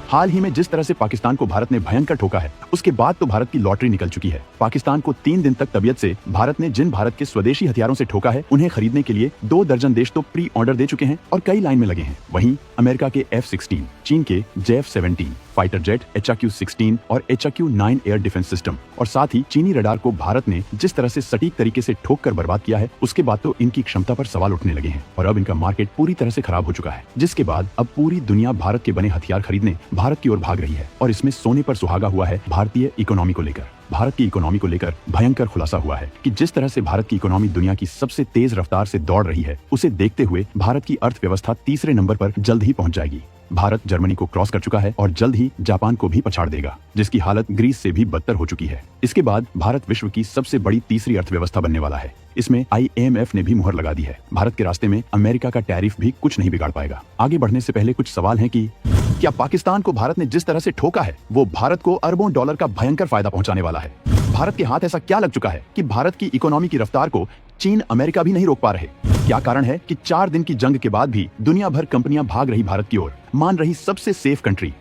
हाल ही में जिस तरह से पाकिस्तान को भारत ने भयंकर ठोका है, उसके बाद तो भारत की लॉटरी निकल चुकी है। पाकिस्तान को 3 दिन तक तबीयत से भारत ने जिन भारत के स्वदेशी हथियारों से ठोका है, उन्हें खरीदने के लिए 2 दर्जन देश तो प्री ऑर्डर दे चुके हैं और कई लाइन में लगे हैं। वहीं अमेरिका के F-16, चीन के JF-17 फाइटर जेट, HRQ-16 और HRQ-9 एयर डिफेंस सिस्टम और साथ ही चीनी रडार को भारत ने जिस तरह से सटीक तरीके से ठोक कर बर्बाद किया है, उसके बाद तो इनकी क्षमता पर सवाल उठने लगे हैं और अब इनका मार्केट पूरी तरह से खराब हो चुका है, जिसके बाद अब पूरी दुनिया भारत के बने हथियार खरीदने भारत की ओर भाग रही है। और इसमें सोने पर सुहागा हुआ है भारतीय इकोनॉमी को लेकर। भारत की इकोनॉमी को लेकर भयंकर खुलासा हुआ है कि जिस तरह से भारत की इकोनॉमी दुनिया की सबसे तेज रफ्तार से दौड़ रही है, उसे देखते हुए भारत की अर्थव्यवस्था तीसरे नंबर पर जल्द ही पहुंच जाएगी। भारत जर्मनी को क्रॉस कर चुका है और जल्द ही जापान को भी पछाड़ देगा, जिसकी हालत ग्रीस से भी बदतर हो चुकी है। इसके बाद भारत विश्व की सबसे बड़ी तीसरी अर्थव्यवस्था बनने वाला है। इसमें IMF ने भी मुहर लगा दी है। भारत के रास्ते में अमेरिका का टैरिफ भी कुछ नहीं बिगाड़ पाएगा। आगे बढ़ने से पहले कुछ सवाल हैं कि क्या पाकिस्तान को भारत ने जिस तरह से ठोका है, वो भारत को अरबों डॉलर का भयंकर फायदा पहुंचाने वाला है। भारत के हाथ ऐसा क्या लग चुका है कि भारत की इकोनॉमी की रफ्तार को चीन, अमेरिका भी नहीं रोक पा रहे। क्या कारण है कि 4 दिन की जंग के बाद भी दुनिया भर कंपनियां भाग रही भारत की ओर, मान रही सबसे सेफ कंट्री।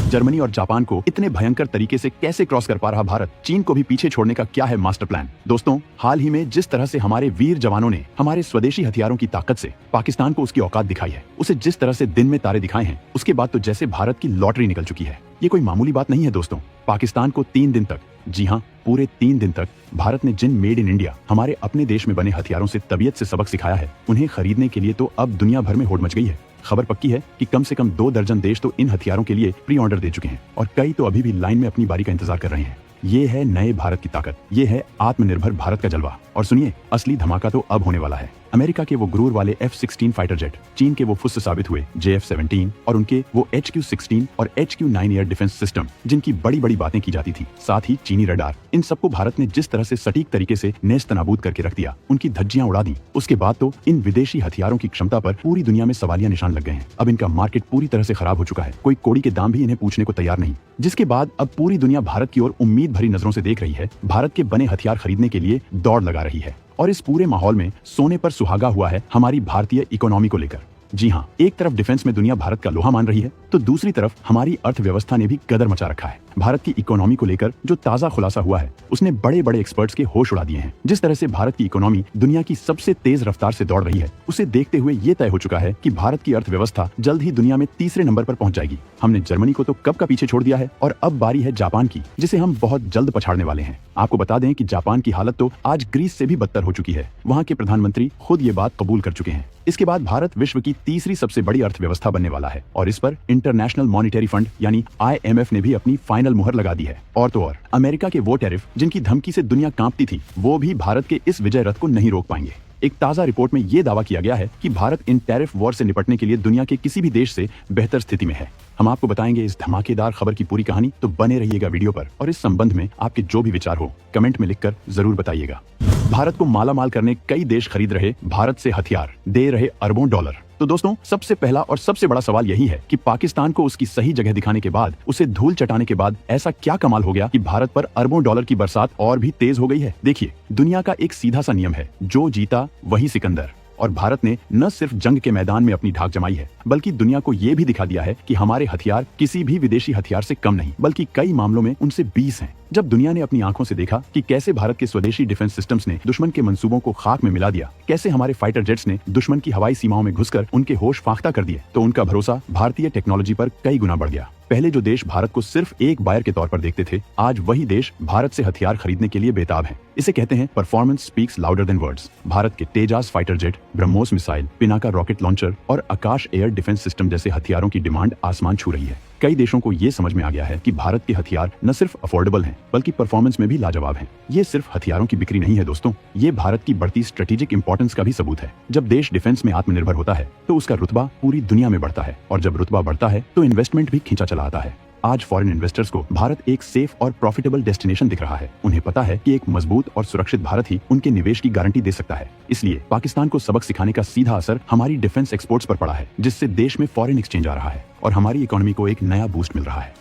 जर्मनी और जापान को इतने भयंकर तरीके से कैसे क्रॉस कर पा रहा भारत? चीन को भी पीछे छोड़ने का क्या है मास्टर प्लान? दोस्तों, हाल ही में जिस तरह से हमारे वीर जवानों ने हमारे स्वदेशी हथियारों की ताकत से पाकिस्तान को उसकी औकात दिखाई है, उसे जिस तरह से दिन में तारे दिखाए हैं, उसके बाद तो जैसे भारत की लॉटरी निकल चुकी है। ये कोई मामूली बात नहीं है दोस्तों। पाकिस्तान को 3 दिन तक, जी हाँ, पूरे 3 दिन तक भारत ने जिन मेड इन इंडिया हमारे अपने देश में बने हथियारों से तबीयत से सबक सिखाया है, उन्हें खरीदने के लिए तो अब दुनिया भर में होड़ मच गई है। खबर पक्की है कि कम से कम 2 दर्जन देश तो इन हथियारों के लिए प्री ऑर्डर दे चुके हैं और कई तो अभी भी लाइन में अपनी बारी का इंतजार कर रहे हैं। ये है नए भारत की ताकत, ये है आत्मनिर्भर भारत का जलवा। और सुनिए, असली धमाका तो अब होने वाला है। अमेरिका के वो गुरूर वाले F-16 फाइटर जेट, चीन के वो फुस्स साबित हुए JF-17 और उनके वो HQ-16 और HQ-9 एयर डिफेंस सिस्टम, जिनकी बड़ी बड़ी बातें की जाती थी, साथ ही चीनी रडार, इन सबको भारत ने जिस तरह से सटीक तरीके से नेस्तनाबूद करके रख दिया, उनकी धज्जियां उड़ा दी। उसके बाद तो इन विदेशी हथियारों की क्षमता पर पूरी दुनिया में सवालिया निशान लग गए हैं। अब इनका मार्केट पूरी तरह से खराब हो चुका है। कोई कौड़ी के दाम भी इन्हें पूछने को तैयार नहीं, जिसके बाद अब पूरी दुनिया भारत की ओर उम्मीद भरी नजरों से देख रही है। भारत के बने हथियार खरीदने के लिए दौड़ लगा रही है और इस पूरे माहौल में सोने पर सुहागा हुआ है हमारी भारतीय इकोनॉमी को लेकर। जी हाँ, एक तरफ डिफेंस में दुनिया भारत का लोहा मान रही है, तो दूसरी तरफ हमारी अर्थव्यवस्था ने भी कदर मचा रखा है। भारत की इकोनॉमी को लेकर जो ताजा खुलासा हुआ है, उसने बड़े बड़े एक्सपर्ट्स के होश उड़ा दिए हैं। जिस तरह से भारत की इकोनॉमी दुनिया की सबसे तेज रफ्तार से दौड़ रही है, उसे देखते हुए ये तय हो चुका है कि भारत की अर्थव्यवस्था जल्द ही दुनिया में तीसरे नंबर पर पहुंच जाएगी। हमने जर्मनी को तो कब का पीछे छोड़ दिया है और अब बारी है जापान की, जिसे हम बहुत जल्द पछाड़ने वाले हैं। आपको बता दें कि जापान की हालत तो आज ग्रीस से भी बदतर हो चुकी है। वहाँ के प्रधानमंत्री खुद ये बात कबूल कर चुके हैं। इसके बाद भारत विश्व की तीसरी सबसे बड़ी अर्थव्यवस्था बनने वाला है और इस पर इंटरनेशनल मॉनिटरी फंड यानी IMF ने भी अपनी फाइनल मुहर लगा दी है। और तो और अमेरिका के वो टैरिफ, जिनकी धमकी से दुनिया कांपती थी, वो भी भारत के इस विजय रथ को नहीं रोक पाएंगे। एक ताजा रिपोर्ट में ये दावा किया गया है कि भारत इन टैरिफ वॉर से निपटने के लिए दुनिया के किसी भी देश से बेहतर स्थिति में है। हम आपको बताएंगे इस धमाकेदार खबर की पूरी कहानी, तो बने रहिएगा वीडियो पर और इस संबंध में आपके जो भी विचार हो कमेंट में लिखकर जरूर बताइएगा। भारत को मालामाल करने कई देश खरीद रहे भारत से हथियार, दे रहे अरबों डॉलर। तो दोस्तों, सबसे पहला और सबसे बड़ा सवाल यही है कि पाकिस्तान को उसकी सही जगह दिखाने के बाद, उसे धूल चटाने के बाद ऐसा क्या कमाल हो गया कि भारत पर अरबों डॉलर की बरसात और भी तेज हो गई है। देखिए, दुनिया का एक सीधा सा नियम है, जो जीता वही सिकंदर। और भारत ने न सिर्फ जंग के मैदान में अपनी धाक जमाई है, बल्कि दुनिया को ये भी दिखा दिया है कि हमारे हथियार किसी भी विदेशी हथियार से कम नहीं, बल्कि कई मामलों में उनसे 20 हैं। जब दुनिया ने अपनी आंखों से देखा कि कैसे भारत के स्वदेशी डिफेंस सिस्टम्स ने दुश्मन के मंसूबों को खाक में मिला दिया, कैसे हमारे फाइटर जेट्स ने दुश्मन की हवाई सीमाओं में घुसकर उनके होश फाख्ता कर दिए, तो उनका भरोसा भारतीय टेक्नोलॉजी पर कई गुना बढ़ गया। पहले जो देश भारत को सिर्फ एक बायर के तौर पर देखते थे, आज वही देश भारत से हथियार खरीदने के लिए बेताब हैं। इसे कहते हैं performance speaks louder than words. Bharat के Tejas fighter jet, BrahMos missile, Pinaka rocket launcher और आकाश एयर डिफेंस सिस्टम जैसे हथियारों की डिमांड आसमान छू रही है। कई देशों को ये समझ में आ गया है कि भारत के हथियार न सिर्फ अफोर्डेबल हैं, बल्कि परफॉर्मेंस में भी लाजवाब हैं। ये सिर्फ हथियारों की बिक्री नहीं है दोस्तों, ये भारत की बढ़ती स्ट्रेटेजिक इंपॉर्टेंस का भी सबूत है। जब देश डिफेंस में आत्मनिर्भर होता है, तो उसका रुतबा पूरी दुनिया में बढ़ता है और जब रुतबा बढ़ता है, तो इन्वेस्टमेंट भी खींचा चला आता है। आज फॉरेन इन्वेस्टर्स को भारत एक सेफ और प्रॉफिटेबल डेस्टिनेशन दिख रहा है। उन्हें पता है कि एक मजबूत और सुरक्षित भारत ही उनके निवेश की गारंटी दे सकता है। इसलिए पाकिस्तान को सबक सिखाने का सीधा असर हमारी डिफेंस एक्सपोर्ट्स पर पड़ा है, जिससे देश में फॉरेन एक्सचेंज आ रहा है। और हमारी इकोनॉमी को एक नया बूस्ट मिल रहा है।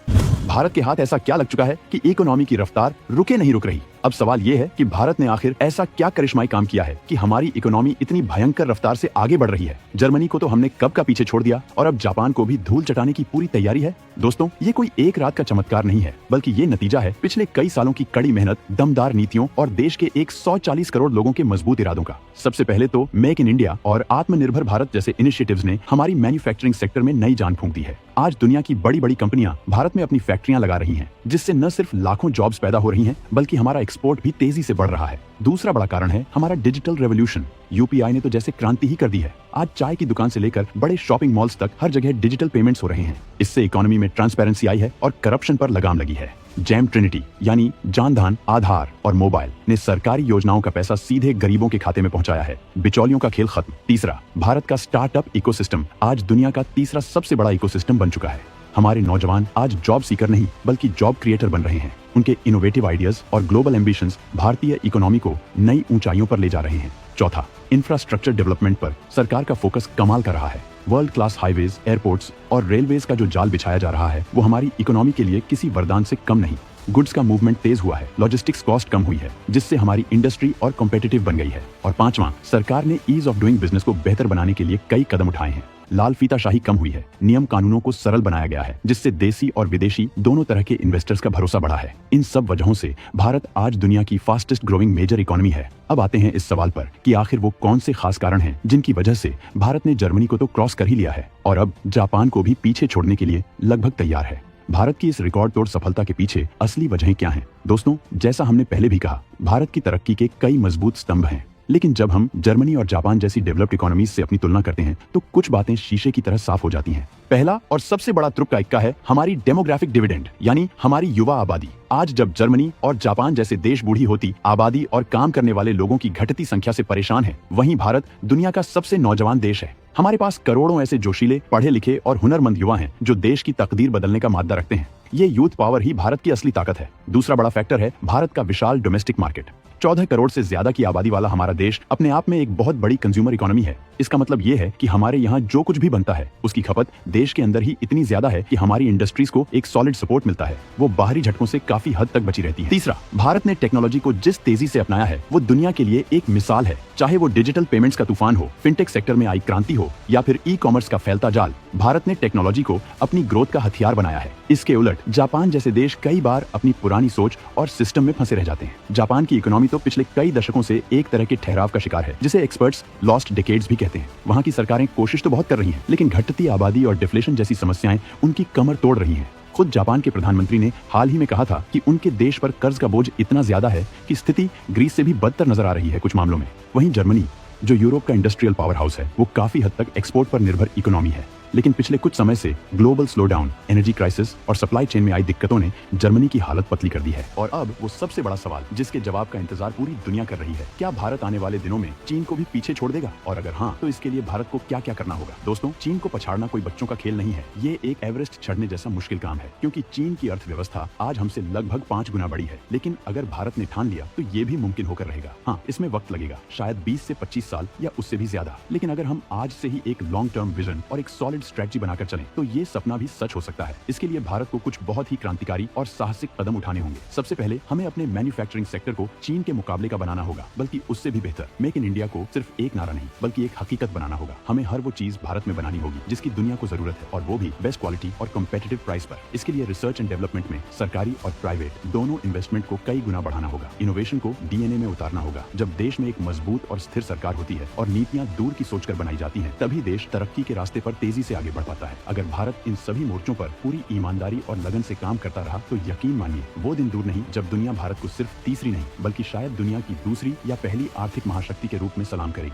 भारत के हाथ ऐसा क्या लग चुका है कि इकोनॉमी की रफ्तार रुके नहीं रुक रही। अब सवाल ये है कि भारत ने आखिर ऐसा क्या करिश्माई काम किया है कि हमारी इकोनॉमी इतनी भयंकर रफ्तार से आगे बढ़ रही है। जर्मनी को तो हमने कब का पीछे छोड़ दिया और अब जापान को भी धूल चटाने की पूरी तैयारी है। दोस्तों, ये कोई एक रात का चमत्कार नहीं है, बल्कि ये नतीजा है पिछले कई सालों की कड़ी मेहनत, दमदार नीतियों और देश के 140 करोड़ लोगों के मजबूत इरादों का। सबसे पहले तो मेक इन इंडिया और आत्मनिर्भर भारत जैसे इनिशिएटिव्स ने हमारी मैन्युफैक्चरिंग सेक्टर में नई जान फूंक दी है। आज दुनिया की बड़ी बड़ी कंपनियां भारत में अपनी फैक्ट्रियां लगा रही हैं, जिससे न सिर्फ लाखों जॉब्स पैदा हो रही हैं, बल्कि हमारा एक्सपोर्ट भी तेजी से बढ़ रहा है। दूसरा बड़ा कारण है हमारा डिजिटल रेवोल्यूशन। यूपीआई ने तो जैसे क्रांति ही कर दी है। आज चाय की दुकान से लेकर बड़े शॉपिंग मॉल्स तक हर जगह डिजिटल पेमेंट्स हो रहे हैं। इससे इकोनॉमी में ट्रांसपेरेंसी आई है और करप्शन पर लगाम लगी है। जैम ट्रिनिटी यानी जानधान, आधार और मोबाइल ने सरकारी योजनाओं का पैसा सीधे गरीबों के खाते में पहुंचाया है। बिचौलियों का खेल खत्म। तीसरा, भारत का स्टार्टअप इकोसिस्टम आज दुनिया का तीसरा सबसे बड़ा इकोसिस्टम बन चुका है। हमारे नौजवान आज जॉब सीकर नहीं बल्कि जॉब क्रिएटर बन रहे हैं। उनके इनोवेटिव आइडियाज और ग्लोबल एम्बिशंस भारतीय इकोनॉमी को नई ऊंचाइयों पर ले जा रहे हैं। चौथा, इंफ्रास्ट्रक्चर डेवलपमेंट पर सरकार का फोकस कमाल का रहा है। वर्ल्ड क्लास हाईवेज, एयरपोर्ट्स और रेलवेज का जो जाल बिछाया जा रहा है वो हमारी इकोनॉमी के लिए किसी वरदान से कम नहीं। गुड्स का मूवमेंट तेज हुआ है, लॉजिस्टिक्स कॉस्ट कम हुई है, जिससे हमारी इंडस्ट्री और कॉम्पिटिटिव बन गई है। और पांचवां, सरकार ने ईज ऑफ डूइंग बिजनेस को बेहतर बनाने के लिए कई कदम उठाए हैं। लाल फीताशाही कम हुई है, नियम कानूनों को सरल बनाया गया है, जिससे देसी और विदेशी दोनों तरह के इन्वेस्टर्स का भरोसा बढ़ा है। इन सब वजहों से भारत आज दुनिया की फास्टेस्ट ग्रोइंग मेजर इकोनॉमी है। अब आते हैं इस सवाल पर कि आखिर वो कौन से खास कारण हैं जिनकी वजह से भारत ने जर्मनी को तो क्रॉस कर ही लिया है और अब जापान को भी पीछे छोड़ने के लिए लगभग तैयार है। भारत की इस रिकॉर्ड तोड़ सफलता के पीछे असली वजहें क्या हैं? दोस्तों, जैसा हमने पहले भी कहा, भारत की तरक्की के कई मजबूत स्तंभ हैं। लेकिन जब हम जर्मनी और जापान जैसी डेवलप्ड इकोनॉमीज से अपनी तुलना करते हैं तो कुछ बातें शीशे की तरह साफ हो जाती हैं। पहला और सबसे बड़ा तुर्क का इक्का है हमारी डेमोग्राफिक डिविडेंड, यानी हमारी युवा आबादी। आज जब जर्मनी और जापान जैसे देश बूढ़ी होती आबादी और काम करने वाले लोगों की घटती संख्या से परेशान है, वहीं भारत दुनिया का सबसे नौजवान देश है। हमारे पास करोड़ों ऐसे जोशीले, पढ़े लिखे और हुनरमंद युवा हैं जो देश की तकदीर बदलने का माद्दा रखते हैं। ये यूथ पावर ही भारत की असली ताकत है। दूसरा बड़ा फैक्टर है भारत का विशाल डोमेस्टिक मार्केट। 14 करोड़ से ज्यादा की आबादी वाला हमारा देश अपने आप में एक बहुत बड़ी कंज्यूमर इकोनॉमी है। इसका मतलब ये है कि हमारे यहाँ जो कुछ भी बनता है उसकी खपत देश के अंदर ही इतनी ज्यादा है कि हमारी इंडस्ट्रीज को एक सॉलिड सपोर्ट मिलता है, वो बाहरी झटकों से काफी हद तक बची रहती है। तीसरा, भारत ने टेक्नोलॉजी को जिस तेजी से अपनाया है वो दुनिया के लिए एक मिसाल है। चाहे वो डिजिटल पेमेंट्स का तूफान हो, फिनटेक सेक्टर में आई क्रांति हो या फिर ई कॉमर्स का फैलता जाल, भारत ने टेक्नोलॉजी को अपनी ग्रोथ का हथियार बनाया है। इसके उलट जापान जैसे देश कई बार अपनी पुरानी सोच और सिस्टम में फंसे रह जाते हैं। जापान की इकोनॉमी तो पिछले कई दशकों से एक तरह के ठहराव का शिकार है, जिसे एक्सपर्ट्स लॉस्ट डिकेड्स भी कहते हैं। वहाँ की सरकारें कोशिश तो बहुत कर रही हैं, लेकिन घटती आबादी और डिफ्लेशन जैसी समस्याएं उनकी कमर तोड़ रही हैं। खुद जापान के प्रधानमंत्री ने हाल ही में कहा था कि उनके देश पर कर्ज का बोझ इतना ज्यादा है कि स्थिति ग्रीस से भी बदतर नजर आ रही है कुछ मामलों में। वहीं जर्मनी, जो यूरोप का इंडस्ट्रियल पावर हाउस है, वो काफी हद तक एक्सपोर्ट पर निर्भर इकोनॉमी है। लेकिन पिछले कुछ समय से ग्लोबल स्लोडाउन, एनर्जी क्राइसिस और सप्लाई चेन में आई दिक्कतों ने जर्मनी की हालत पतली कर दी है। और अब वो सबसे बड़ा सवाल जिसके जवाब का इंतजार पूरी दुनिया कर रही है, क्या भारत आने वाले दिनों में चीन को भी पीछे छोड़ देगा? और अगर हाँ, तो इसके लिए भारत को क्या क्या करना होगा? दोस्तों, चीन को पछाड़ना कोई बच्चों का खेल नहीं है। ये एक एवरेस्ट चढ़ने जैसा मुश्किल काम है, क्योंकि चीन की अर्थव्यवस्था आज हमसे लगभग 5 गुना बड़ी है। लेकिन अगर भारत ने ठान लिया तो ये भी मुमकिन होकर रहेगा। हाँ, इसमें वक्त लगेगा, शायद 20 से 25 साल या उससे भी ज्यादा। लेकिन अगर हम आज से ही एक लॉन्ग टर्म विजन और एक सॉलिड स्ट्रेटजी बनाकर चलें तो ये सपना भी सच हो सकता है। इसके लिए भारत को कुछ बहुत ही क्रांतिकारी और साहसिक कदम उठाने होंगे। सबसे पहले हमें अपने मैन्युफैक्चरिंग सेक्टर को चीन के मुकाबले का बनाना होगा, बल्कि उससे भी बेहतर। मेक इन इंडिया को सिर्फ एक नारा नहीं बल्कि एक हकीकत बनाना होगा। हमें हर वो चीज भारत में बनानी होगी जिसकी दुनिया को जरूरत है, और वो भी बेस्ट क्वालिटी और कॉम्पिटिटिव प्राइस पर। इसके लिए रिसर्च एंड डेवलपमेंट में सरकारी और प्राइवेट दोनों इन्वेस्टमेंट को कई गुना बढ़ाना होगा। इनोवेशन को डीएनए में उतारना होगा। जब देश में एक मजबूत और स्थिर सरकार होती है और नीतियां दूर की सोचकर बनाई जाती हैं, तभी देश तरक्की के रास्ते पर तेजी से आगे बढ़ पाता है। अगर भारत इन सभी मोर्चों पर पूरी ईमानदारी और लगन से काम करता रहा तो यकीन मानिए वो दिन दूर नहीं जब दुनिया भारत को सिर्फ तीसरी नहीं बल्कि शायद दुनिया की दूसरी या पहली आर्थिक महाशक्ति के रूप में सलाम करेगी।